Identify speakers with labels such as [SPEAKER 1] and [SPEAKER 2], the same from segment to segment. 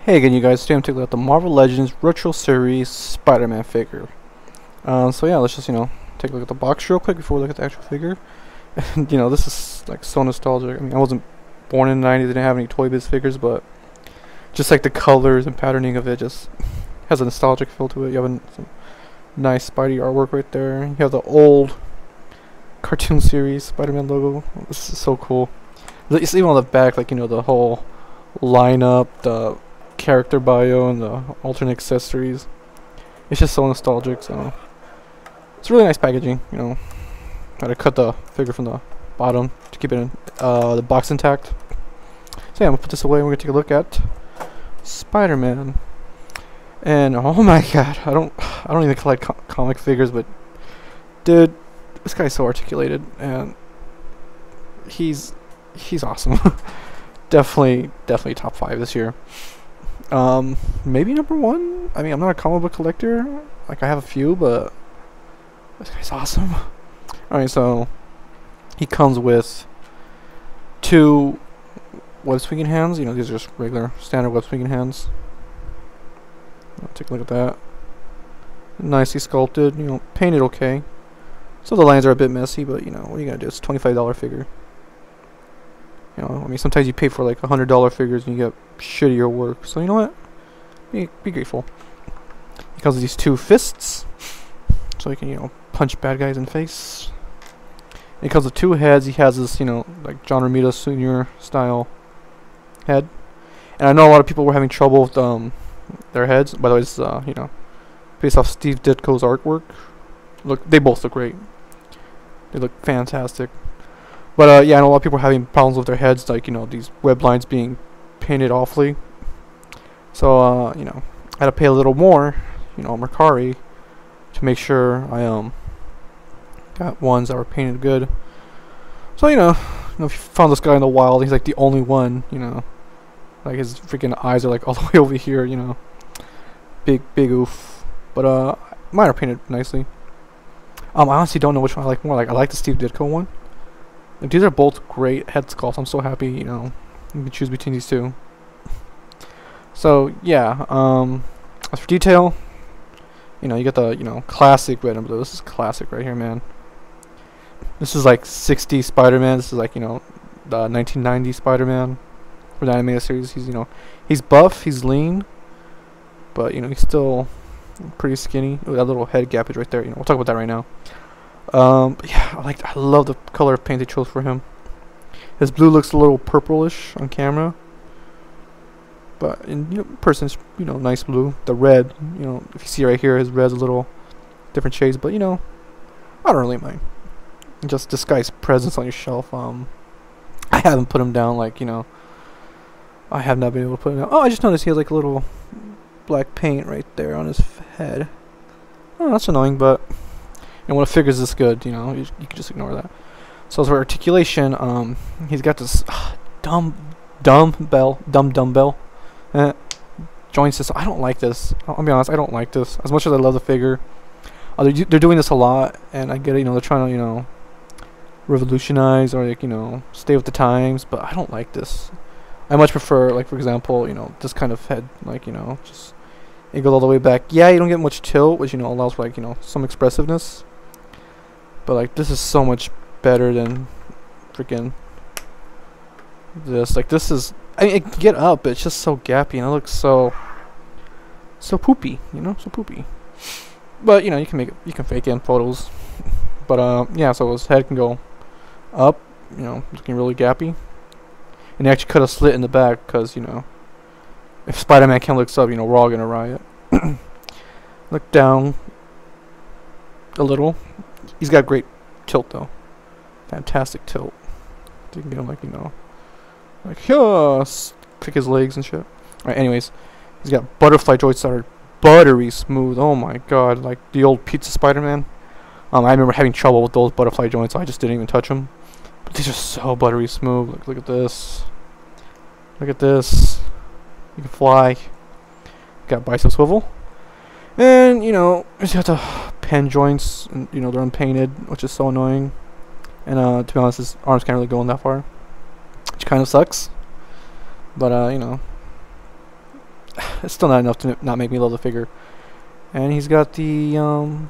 [SPEAKER 1] Hey again, you guys. Today I'm taking a look at the Marvel Legends Retro Series Spider-Man figure. So yeah, let's just take a look at the box real quick before we look at the actual figure. And this is like so nostalgic. I mean, I wasn't born in the '90s; didn't have any Toy Biz figures, but just like the colors and patterning of it, just has a nostalgic feel to it. You have some nice Spidey artwork right there. You have the old cartoon series Spider-Man logo. This is so cool. It's even on the back, like the whole lineup, the character bio and the alternate accessories. It's just so nostalgic. So it's really nice packaging. Had to cut the figure from the bottom to keep it in the box intact. So yeah, I'm gonna put this away and we're gonna take a look at Spider-Man. And oh my god, I don't even collect comic figures, but dude, this guy's so articulated and he's awesome. definitely top 5 this year. Maybe number 1. I mean, I'm not a comic book collector. Like, I have a few, but this guy's awesome. Alright, so he comes with 2 web swinging hands. These are just regular standard web swinging hands. Take a look at that. Nicely sculpted, painted okay. So the lines are a bit messy, but what are you gonna do? It's a $25 figure. I mean, sometimes you pay for like $100 figures and you get shittier work. So you know what? Be grateful. He comes with these 2 fists, so he can punch bad guys in the face. And he comes with 2 heads. He has this like John Romita Sr. style head. And I know a lot of people were having trouble with their heads. By the way, it's based off Steve Ditko's artwork. They both look great. They look fantastic. But yeah, I know a lot of people are having problems with their heads, like these web lines being painted awfully. So I had to pay a little more, Mercari, to make sure I got ones that were painted good. So if you found this guy in the wild, he's like the only one, like his freaking eyes are like all the way over here, big oof. But mine are painted nicely. I honestly don't know which one I like more. Like, I like the Steve Ditko one. Like, these are both great head sculpts. I'm so happy, you can choose between these 2. So yeah, as for detail, you get the classic red and blue. This is classic right here, man. This is like 60s Spider-Man. This is like the 1990s Spider-Man for the animated series. He's buff, he's lean, but he's still pretty skinny. Ooh, that little head gap is right there. We'll talk about that right now. But yeah, I love the color of paint they chose for him. His blue looks a little purplish on camera, but in person it's nice blue. The red, if you see right here, his red's a little different shades, but I don't really mind. Just disguise presence on your shelf. I haven't put him down, like I have not been able to put him down. Oh, I just noticed he has like a little black paint right there on his head. Oh, that's annoying, but when a figure's this good, you can just ignore that. So as for articulation, he's got this dumbbell joint system. I don't like this. I'll be honest, I don't like this. As much as I love the figure, they're doing this a lot, and I get it. They're trying to revolutionize or like stay with the times, but I don't like this. I much prefer, like, for example, this kind of head, like just it goes all the way back. Yeah, you don't get much tilt, which allows for like some expressiveness. But like, this is so much better than freaking this. Like, this is, I mean, it can get up, but it's just so gappy and it looks so poopy, so poopy. But you can fake it in photos. But yeah, so his head can go up, looking really gappy. And they actually cut a slit in the back because if Spider-Man can't look up, we're all gonna riot. Look down a little. He's got great tilt though. Fantastic tilt. You can get him like kick his legs and shit. Alright, anyways, he's got butterfly joints that are buttery smooth. Oh my god, like the old pizza Spider-Man. I remember having trouble with those butterfly joints, so I just didn't even touch them. But these are so buttery smooth. Look at this. Look at this. You can fly. Got bicep swivel. And he's got the pen joints, and they're unpainted, which is so annoying. And to be honest, his arms can't really go in that far, which kind of sucks. But it's still not enough to not make me love the figure. And he's got the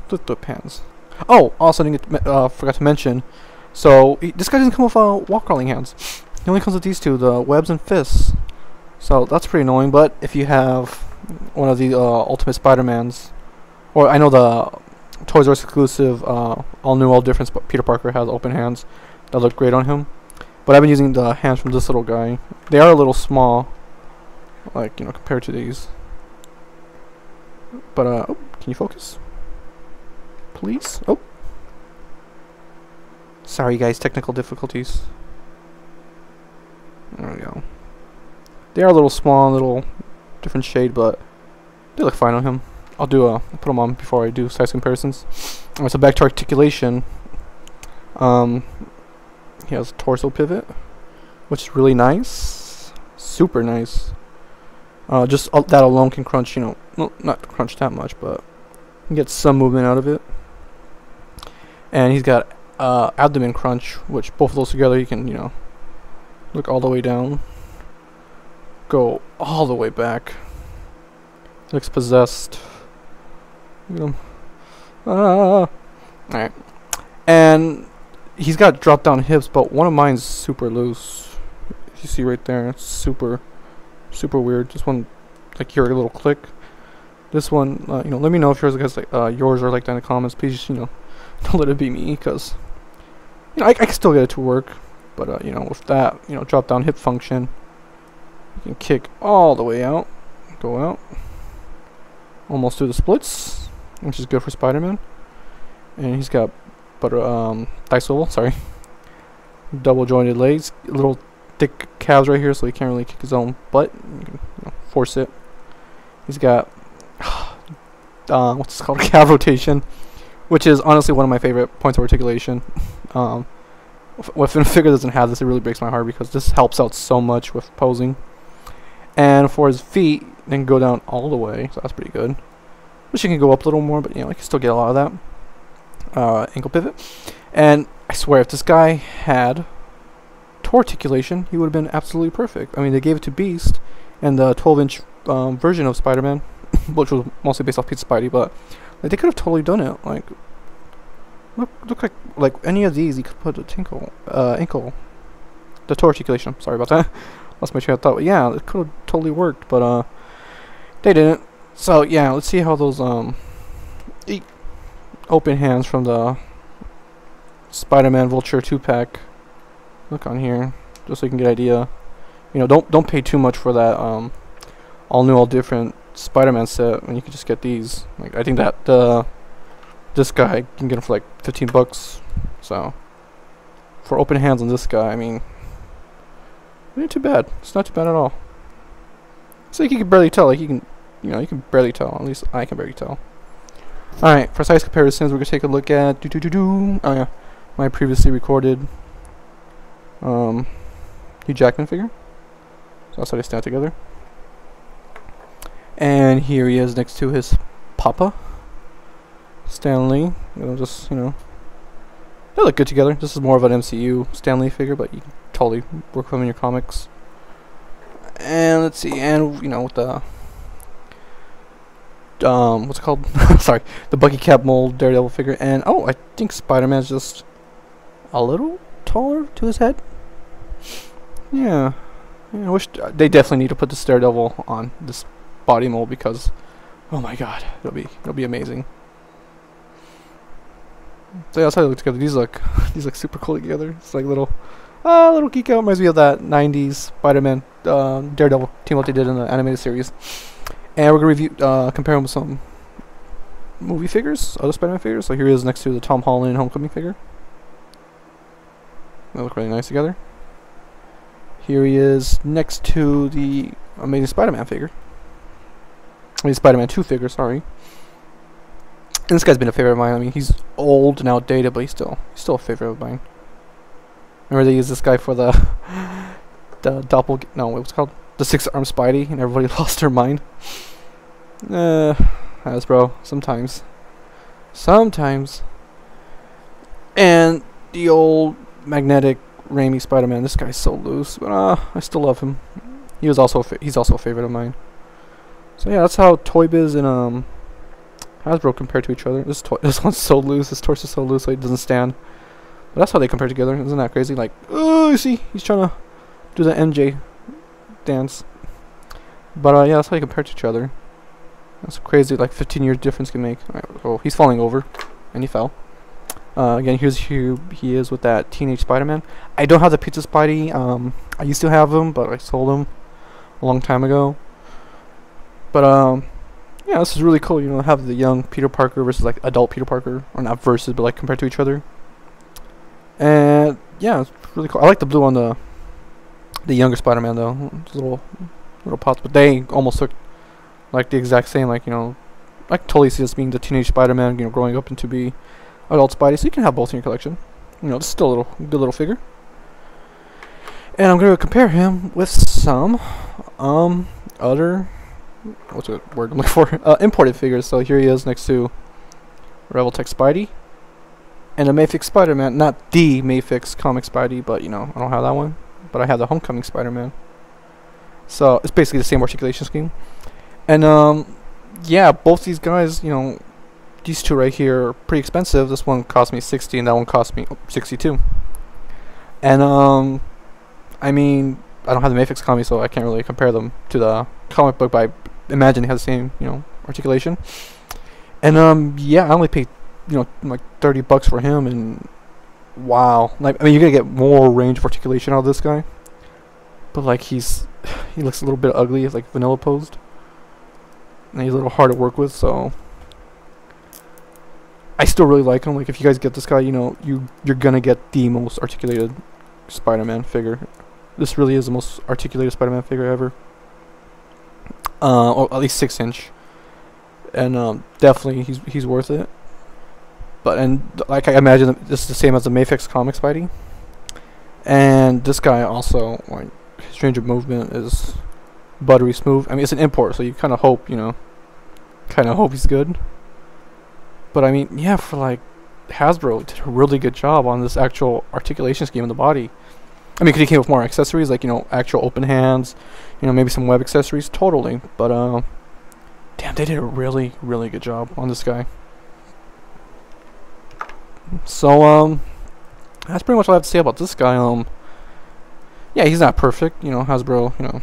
[SPEAKER 1] flip hands. Oh, also forgot to mention. So this guy doesn't come with wall crawling hands. He only comes with these two, the webs and fists. So that's pretty annoying. But if you have one of the Ultimate Spider-Mans, or I know the Toys R Us exclusive, all new, all different Peter Parker has open hands that look great on him. But I've been using the hands from this little guy. They are a little small, like, you know, compared to these. But oh, can you focus, please? Oh, sorry guys, technical difficulties. There we go. They are a little small, a little different shade, but they look fine on him. I'll put them on before I do size comparisons. Alright, so back to articulation. He has a torso pivot, which is really nice, super nice. Just that alone can crunch, you know, well, not crunch that much, but you can get some movement out of it. And he's got abdomen crunch, which both of those together, you can, you know, look all the way down, go all the way back. Looks possessed. Alright. And he's got drop down hips, but one of mine's super loose. You see right there, it's super weird. This one, like, hear a little click. This one, you know, let me know if yours are like that in the comments. Please, you know, don't let it be me, because, you know, I can still get it to work, but you know, with that, you know, drop down hip function, you can kick all the way out, go out, almost through the splits, which is good for Spider-Man. And he's got thigh swivel, sorry, double jointed legs, little thick calves right here, so he can't really kick his own butt. You can, you know, force it. He's got what's this called, calf rotation, which is honestly one of my favorite points of articulation. If a figure doesn't have this, it really breaks my heart, because this helps out so much with posing. And for his feet, they can go down all the way, so that's pretty good. Wish you can go up a little more, but you know, I can still get a lot of that. Ankle pivot. And I swear, if this guy had toe articulation, he would have been absolutely perfect. I mean, they gave it to Beast and the 12-inch version of Spider-Man, which was mostly based off Peter Spidey, but like, they could have totally done it. Like, look like any of these, you could put a ankle, the toe articulation. Sorry about that. Lost my train of thought. But yeah, it could have totally worked, but they didn't. So yeah, let's see how those open hands from the Spider-Man Vulture 2-pack look on here, just so you can get an idea. You know, don't pay too much for that all new, all different Spider-Man set when you can just get these. Like, I think that this guy you can get him for like 15 bucks. So for open hands on this guy, I mean, it ain't too bad. It's not too bad at all. It's like you can barely tell. Like, you can barely tell. At least I can barely tell. Alright, for size comparisons, we're gonna take a look at oh yeah, my previously recorded Hugh Jackman figure. So that's how they stand together. And here he is next to his Papa, Stan Lee. Just, you know, they look good together. This is more of an MCU Stan Lee figure, but you can totally work with him in your comics. And let's see, and you know, with the what's it called? Sorry, the Bucky Cap mold Daredevil figure. And oh, I think Spider-Man's just a little taller to his head. Yeah, I wish they definitely need to put this Daredevil on this body mold, because oh my god, it'll be amazing. So yeah, that's how they look together. These look super cool together. It's like little geek out. Reminds me of that 90s Spider-Man Daredevil team up they did in the animated series. And we're gonna compare them with some movie figures, other Spider-Man figures. So here he is next to the Tom Holland Homecoming figure. They look really nice together. Here he is next to the Amazing Spider-Man figure. Amazing Spider-Man 2 figure, sorry. And this guy's been a favorite of mine. I mean, he's old and outdated, but he's still a favorite of mine. Remember they used this guy for the what's it called? The 6-armed Spidey, and everybody lost their mind. Hasbro, sometimes. And the old magnetic Raimi Spider-Man. This guy's so loose, but I still love him. He's also a favorite of mine. So yeah, that's how Toy Biz and Hasbro compare to each other. This one's so loose. This torso is so loose, so it doesn't stand. But that's how they compare together. Isn't that crazy? Like, oh, you see, he's trying to do the MJ dance. But yeah, that's how they compare to each other. That's crazy. Like 15 years difference can make. Right, oh, he's falling over, and he fell. Again, here he is with that Teenage Spider-Man. I don't have the Pizza Spidey. I used to have him, but I sold him a long time ago. But yeah, this is really cool. You know, have the young Peter Parker versus like adult Peter Parker, or not versus, but like compared to each other. And yeah, it's really cool. I like the blue on the younger Spider-Man though. It's little pots, but they almost look like the exact same. Like, you know, I can totally see this being the Teenage Spider-Man, you know, growing up into be adult Spidey. So you can have both in your collection. You know, this is still a good little figure. And I'm gonna compare him with some other, what's the word I'm looking for? Imported figures. So here he is next to Revoltech Spidey and a Mayfix Spider-Man. Not the Mayfix comic Spidey, but you know, I don't have that one. But I have the Homecoming Spider-Man. So it's basically the same articulation scheme. And yeah, both these guys, you know, these two right here are pretty expensive. This one cost me 60 and that one cost me 62. And I mean, I don't have the Mayfix comic, so I can't really compare them to the comic book, but I imagine they have the same, you know, articulation. And yeah, I only paid, you know, like $30 for him, and wow, like, I mean, you're gonna get more range of articulation out of this guy, but like he looks a little bit ugly, like vanilla posed, and he's a little hard to work with. So I still really like him. Like, if you guys get this guy, you know, you're gonna get the most articulated Spider-Man figure. This really is the most articulated Spider-Man figure ever. Or at least 6-inch, and definitely he's worth it. But like, I imagine this is the same as the Mayfix comic Spidey. And this guy also, like, his range of movement is buttery smooth. I mean, it's an import, so you kind of hope, you know, he's good. But I mean, yeah, for like Hasbro did a really good job on this actual articulation scheme in the body. I mean, because he came with more accessories, like, you know, actual open hands, you know, maybe some web accessories, totally. But damn, they did a really, really good job on this guy. So that's pretty much all I have to say about this guy. Yeah, he's not perfect, you know. Hasbro, you know,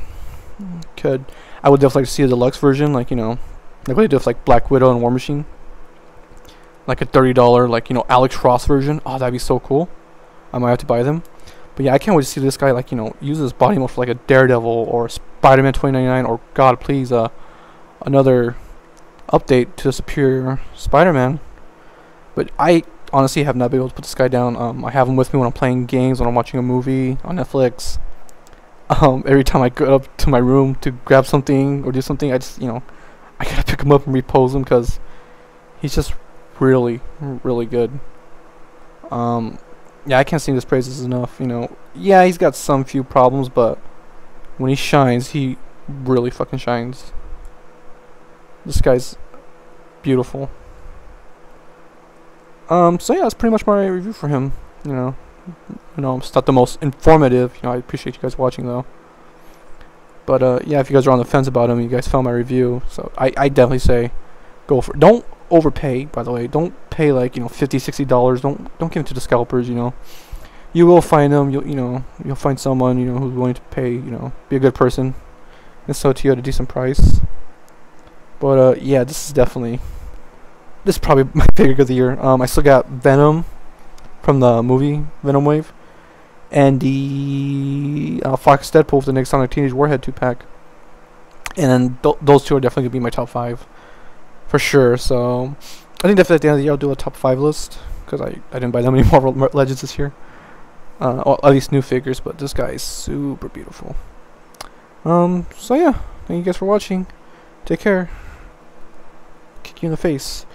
[SPEAKER 1] I would definitely like to see a deluxe version, like, you know, like what they do with like Black Widow and War Machine, like a $30, like, you know, Alex Ross version. Oh, that'd be so cool. I might have to buy them. But yeah, I can't wait to see this guy, like, you know, use his body mode for like a Daredevil or Spider-Man 2099, or God, please, another update to the Superior Spider-Man. But I honestly have not been able to put this guy down. I have him with me when I'm playing games, when I'm watching a movie on Netflix. Every time I go up to my room to grab something or do something, I just, you know, I gotta pick him up and repose him, because he's just really, really good. Yeah, I can't sing his praises enough, you know. Yeah, he's got some few problems, but when he shines, he really fucking shines. This guy's beautiful. So yeah, that's pretty much my review for him. You know, it's not the most informative. You know, I appreciate you guys watching though. But yeah, if you guys are on the fence about him, you guys found my review, so I definitely say go for it. Don't overpay, by the way. Don't pay like, you know, $50, $60. Don't give it to the scalpers. You know, you will find them. You'll find someone, you know, who's willing to pay. You know, be a good person and sell it to you at a decent price. But yeah, this is probably my favorite of the year. I still got Venom from the movie Venom Wave, and the Fox Deadpool with the Next Sonic Teenage Warhead 2-pack. And then those two are definitely gonna be my top 5 for sure. So I think definitely at the end of the year I'll do a top 5 list, because I didn't buy that many Marvel Legends this year, or at least new figures. But this guy is super beautiful. So yeah, thank you guys for watching. Take care. Kick you in the face.